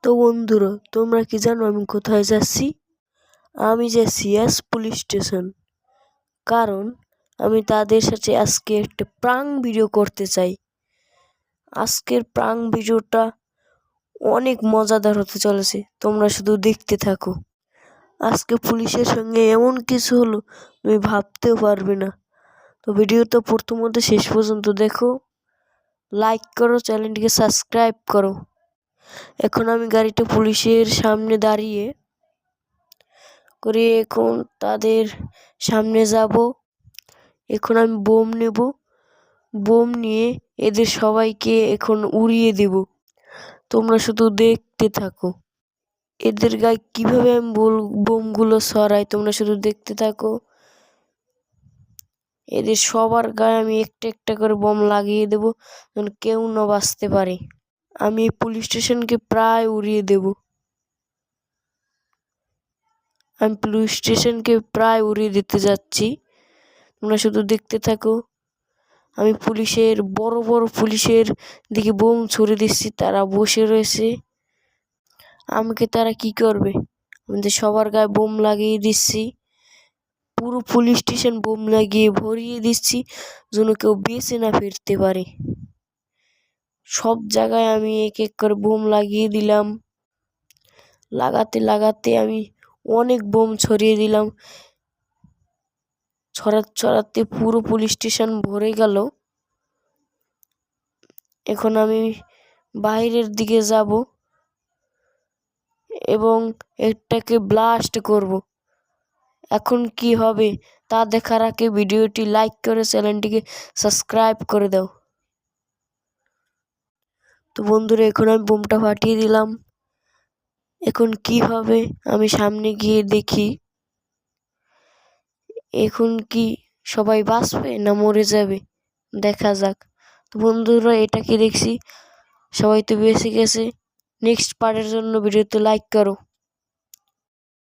তো বন্ধুরা, তোমরা কি জানো আমি কোথায় যাচ্ছি? আমি যাচ্ছি পুলিশ স্টেশন। কারণ আমি তাদের সাথে আজকে একটা প্রাঙ্ক ভিডিও করতে চাই। আজকের প্রাঙ্ক ভিডিওটা অনেক মজাদার হতে চলেছে, তোমরা শুধু দেখতে থাকো। আজকে পুলিশের সঙ্গে এমন কিছু হলো তুমি ভাবতেও পারবে না। তো ভিডিওটা প্রথমত শেষ পর্যন্ত দেখো, লাইক করো, চ্যানেলটিকে সাবস্ক্রাইব করো। এখন আমি গাড়িটা পুলিশের সামনে দাঁড়িয়ে করে এখন তাদের সামনে যাব। এখন আমি বোম নেব, বোম নিয়ে এদের সবাইকে এখন উড়িয়ে দেব। তোমরা শুধু দেখতে থাকো এদের গায়ে কিভাবে আমি বোমগুলো সরাই, তোমরা শুধু দেখতে থাকো। এদের সবার গায়ে আমি একটা একটা করে বোম লাগিয়ে দেব, যেন কেউ না বাঁচতে পারে। আমি এই পুলিশ স্টেশনকে প্রায় উড়িয়ে দেব। আমি পুলিশ স্টেশনকে প্রায় উড়িয়ে দিতে যাচ্ছি, তোমরা শুধু দেখতে থাকো। আমি বড় বড় পুলিশের দিকে বোম ছুড়ে দিচ্ছি, তারা বসে রয়েছে। আমাকে তারা কি করবে? আমাদের সবার গায়ে বোম লাগিয়ে দিচ্ছি, পুরো পুলিশ স্টেশন বোম লাগিয়ে ভরিয়ে দিচ্ছি, যেন কেউ বেঁচে না ফিরতে পারে। সব জায়গায় আমি এক এক করে বোম লাগিয়ে দিলাম। লাগাতে লাগাতে আমি অনেক বোম ছড়িয়ে দিলাম। ছড়াতে পুরো পুলিশ স্টেশন ভরে গেল। এখন আমি বাইরের দিকে যাব এবং এটাকে ব্লাস্ট করব। এখন কি হবে তা দেখার আগে ভিডিওটি লাইক করে চ্যানেলটিকে সাবস্ক্রাইব করে দাও। তো বন্ধুরা, এখন আমি বোমটা ফাটিয়ে দিলাম। এখন কি হবে আমি সামনে গিয়ে দেখি। এখন কি সবাই বাঁচবে না মরে যাবে, দেখা যাক। তো বন্ধুরা, এটা কি দেখছি, সবাই তো বেঁচে গেছে। নেক্সট পার্টের জন্য ভিডিওতে লাইক করো।